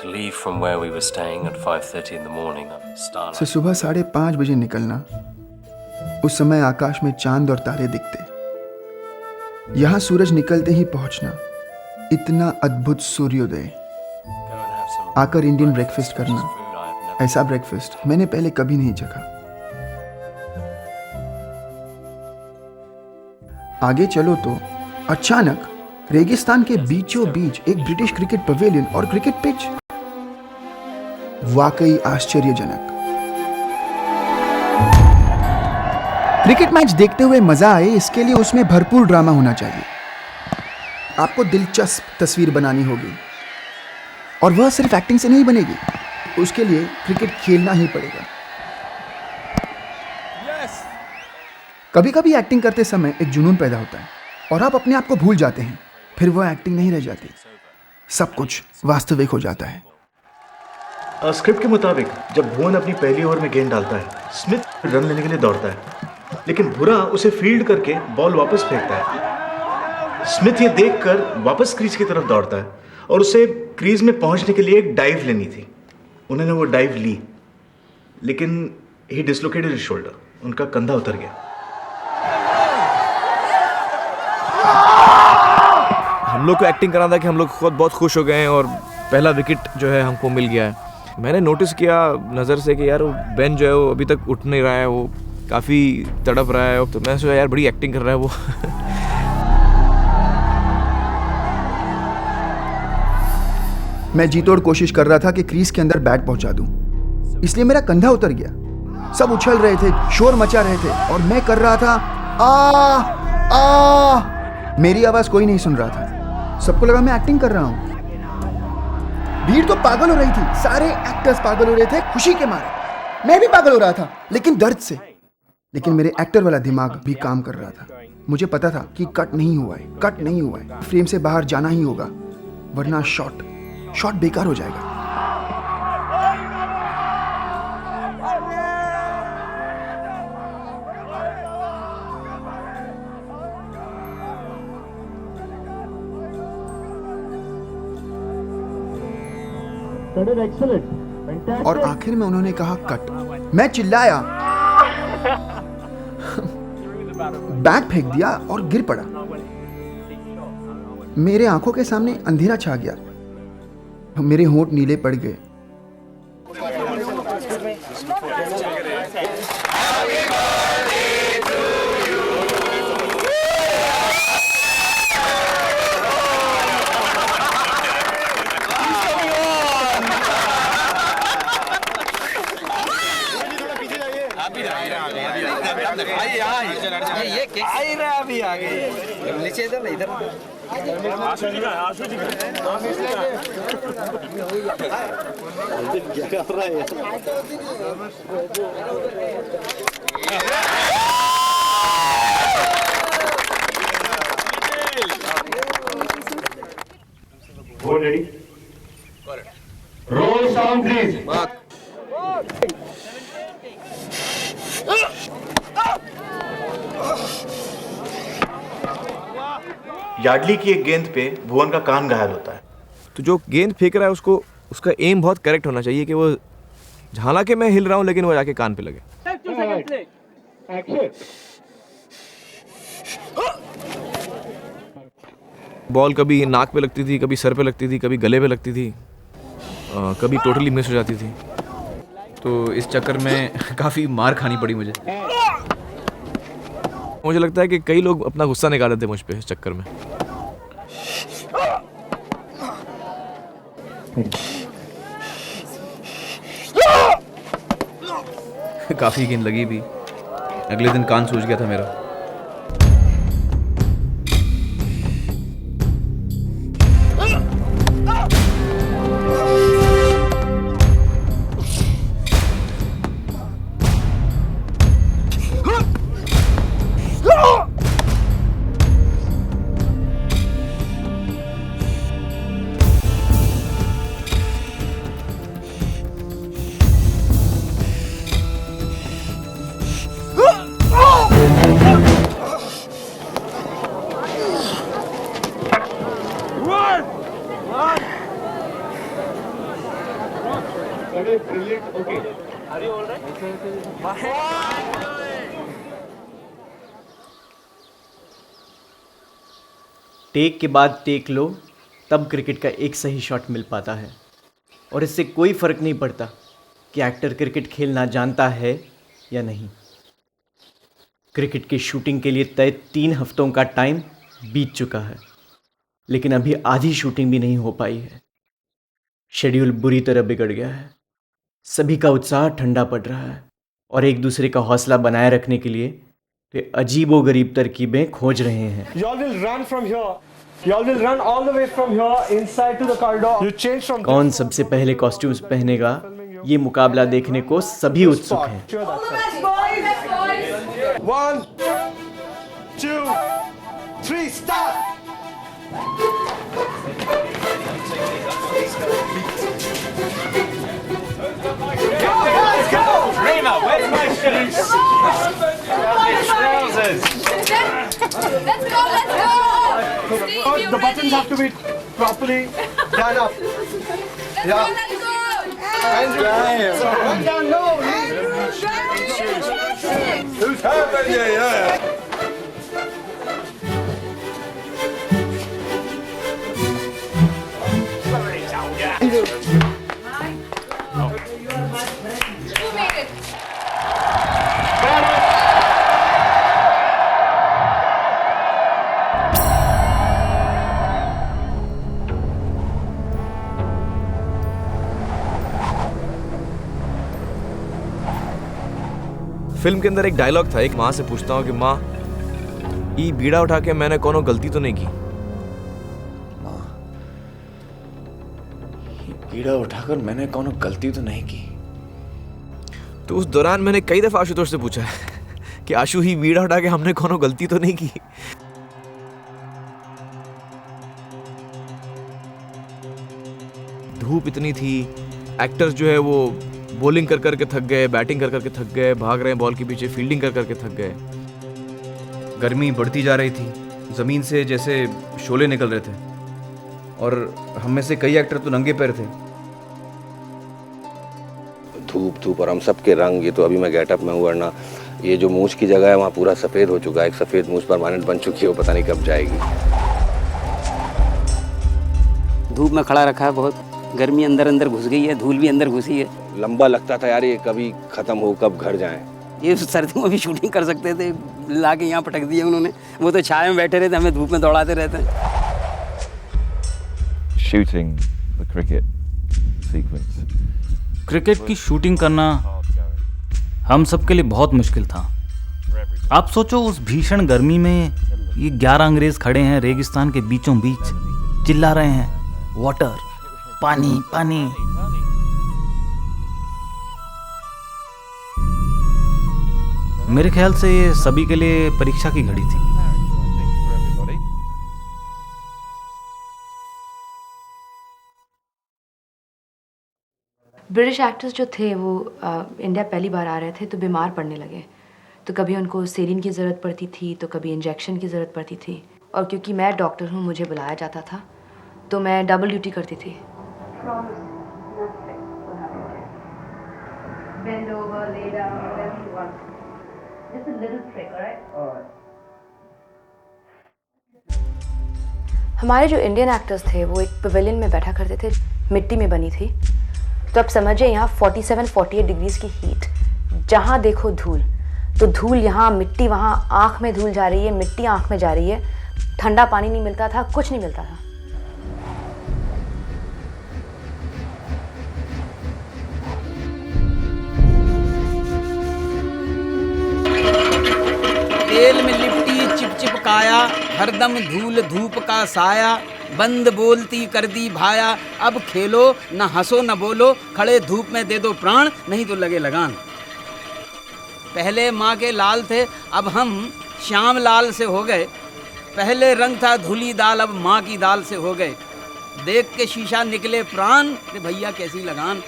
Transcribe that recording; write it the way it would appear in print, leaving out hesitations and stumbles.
to leave from where we were staying at 5:30 in the morning. Starlight. से सुबह 5:30 बजे निकलना, उस समय आकाश में चांद और तारे दिखते, यहाँ सूरज निकलते ही पहुंचना, इतना अद्भुत सूर्योदय, Go and have some आकर इंडियन ब्रेकफास्ट करना, food I have never. ऐसा ब्रेकफास्ट मैंने पहले कभी नहीं चखा। आगे चलो तो अचानक रेगिस्तान के बीचों बीच एक ब्रिटिश क्रिकेट पवेलियन और क्रिकेट पिच, वाकई आश्चर्यजनक। क्रिकेट मैच देखते हुए मजा आए, इसके लिए उसमें भरपूर ड्रामा होना चाहिए। आपको दिलचस्प तस्वीर बनानी होगी, और वह सिर्फ एक्टिंग से नहीं बनेगी, उसके लिए क्रिकेट खेलना ही पड़ेगा। कभी कभी एक्टिंग करते समय एक जुनून पैदा होता है और आप अपने आप को भूल जाते हैं, फिर वह एक्टिंग नहीं रह जाती, सब कुछ वास्तविक हो जाता है। स्क्रिप्ट के मुताबिक जब भुवन अपनी पहली ओवर में गेंद डालता है, स्मिथ रन लेने के लिए दौड़ता है, लेकिन भुरा उसे फील्ड करके बॉल वापस फेंकता है। स्मिथ ये देखकर वापस क्रीज की तरफ दौड़ता है और उसे क्रीज में पहुंचने के लिए एक डाइव लेनी थी। उन्होंने वो डाइव ली, लेकिन ही डिसलोकेटेड हिज शोल्डर, उनका कंधा उतर गया। हम लोग को एक्टिंग कराना था कि हम लोग खुद बहुत खुश हो गए हैं और पहला विकेट जो है हमको मिल गया है। मैंने नोटिस किया नज़र से कि यार वो बेन जो है वो अभी तक उठ नहीं रहा है, वो काफ़ी तड़प रहा है, तो मैं सोचा यार बड़ी एक्टिंग कर रहा है वो। मैं जी तोड़ कोशिश कर रहा था कि क्रीज के अंदर बैट पहुंचा दूं, इसलिए मेरा कंधा उतर गया। सब उछल रहे थे, शोर मचा रहे थे, और मैं कर रहा था आ आ। मेरी आवाज कोई नहीं सुन रहा था, सबको लगा मैं एक्टिंग कर रहा हूं। भीड़ तो पागल हो रही थी, सारे एक्टर्स पागल हो रहे थे खुशी के मारे, मैं भी पागल हो रहा था, लेकिन दर्द से। लेकिन मेरे एक्टर वाला दिमाग भी काम कर रहा था। मुझे पता था कि कट नहीं हुआ है, फ्रेम से बाहर जाना ही होगा, वरना शॉट बेकार हो जाएगा। और आखिर में उन्होंने कहा कट। मैं चिल्लाया, बैट फेंक दिया और गिर पड़ा। मेरे आंखों के सामने अंधेरा छा गया, मेरे होंठ नीले पड़ गए। नीचे इधर नहीं, इधर आशु जी का क्या कर रहा है? Go ready. Roll sound please. Yardley की एक गेंद पे भुवन का कान घायल होता है। तो जो गेंद फेंक रहा है उसको, उसका एम बहुत करेक्ट होना चाहिए कि वो, हालांकि मैं हिल रहा हूँ लेकिन वो जाके कान पे लगे। बॉल कभी नाक पे लगती थी, कभी सर पे लगती थी, कभी गले पे लगती थी, कभी टोटली मिस हो जाती थी। तो इस चक्कर में काफ़ी मार खानी पड़ी मुझे। मुझे लगता है कि कई लोग अपना गुस्सा निकाल देते मुझ पे इस चक्कर में। काफ़ी गेंद लगी भी, अगले दिन कान सूज गया था मेरा। टेक के बाद टेक लो, तब क्रिकेट का एक सही शॉट मिल पाता है। और इससे कोई फ़र्क नहीं पड़ता कि एक्टर क्रिकेट खेलना जानता है या नहीं। क्रिकेट की शूटिंग के लिए तय 3 हफ्तों का टाइम बीत चुका है, लेकिन अभी आधी शूटिंग भी नहीं हो पाई है। शेड्यूल बुरी तरह बिगड़ गया है। सभी का उत्साह ठंडा पड़ रहा है और एक दूसरे का हौसला बनाए रखने के लिए वे अजीबोगरीब तरकीबें खोज रहे हैं। You all will run from here. You all will run all the way from here inside to the corridor. You change from कौन सबसे पहले कॉस्ट्यूम्स पहनेगा, ये मुकाबला देखने को सभी उत्सुक हैं। Sure, that's it. 1, 2, 3, start. Rima, where's my shoes? Trousers. Let's go! Steve, The buttons have to be properly done up. Yeah. Let's go! Andrew, so run down low. Who's happening? Yeah. Who made it? Film के अंदर एक dialogue था, एक माँ से पूछता हूँ कि माँ, ई बीड़ा उठा के मैंने कोनो गलती तो नहीं की? कीड़ा उठाकर मैंने कोनो गलती तो नहीं की। तो उस दौरान मैंने कई दफा आशुतोष से पूछा है कि आशु, ही बीड़ा उठा के हमने कोनो गलती तो नहीं की? धूप इतनी थी, एक्टर्स जो है वो बॉलिंग कर करके थक गए, बैटिंग कर करके थक गए, भाग रहे हैं बॉल के पीछे, फील्डिंग कर करके थक गए। गर्मी बढ़ती जा रही थी, ज़मीन से जैसे शोले निकल रहे थे और हम में से कई एक्टर तो नंगे पैर थे। धूप और हम सबके रंग, ये तो अभी मैं गेटअप में हूँ, वरना ये जो मूंछ की जगह है वहाँ पूरा सफ़ेद हो चुका है। एक सफ़ेद मूंछ परमानेंट बन चुकी है, वो पता नहीं कब जाएगी। धूप में खड़ा रखा है, बहुत गर्मी अंदर घुस गई है, धूल भी अंदर घुसी है। लंबा लगता था यार ये कभी ख़त्म हो, कब घर जाएं। ये सर्दियों में भी शूटिंग कर सकते थे, ला के यहाँ पटक दिया उन्होंने। वो तो छाया में बैठे रहते, हमें धूप में दौड़ाते रहते हैं। Shooting the cricket sequence. Cricket की शूटिंग करना हम सबके लिए बहुत मुश्किल था। आप सोचो, उस भीषण गर्मी में ये 11 अंग्रेज खड़े हैं रेगिस्तान के बीचों बीच, चिल्ला रहे हैं वाटर, पानी पानी। मेरे ख्याल से ये सभी के लिए परीक्षा की घड़ी थी। ब्रिटिश एक्टर्स जो थे वो इंडिया पहली बार आ रहे थे तो बीमार पड़ने लगे, तो कभी उनको सेलिन की ज़रूरत पड़ती थी, तो कभी इंजेक्शन की ज़रूरत पड़ती थी। और क्योंकि मैं डॉक्टर हूँ, मुझे बुलाया जाता था, तो मैं डबल ड्यूटी करती थी। हमारे जो इंडियन एक्टर्स थे वो एक पवेलियन में बैठा करते थे, मिट्टी में बनी थी। तो अब समझिए, यहाँ 47-48 डिग्रीज की हीट, जहाँ देखो धूल, तो धूल यहाँ, मिट्टी वहाँ, आँख में धूल जा रही है, मिट्टी आँख में जा रही है, ठंडा पानी नहीं मिलता था, कुछ नहीं मिलता था। तेल में लिपटी चिपचिप काया, हरदम धूल धूप का साया, बंद बोलती कर दी भाया, अब खेलो न हंसो न बोलो, खड़े धूप में दे दो प्राण, नहीं तो लगे लगान। पहले माँ के लाल थे, अब हम श्याम लाल से हो गए। पहले रंग था धुली दाल, अब माँ की दाल से हो गए। देख के शीशा निकले प्राण, रे भैया कैसी लगान।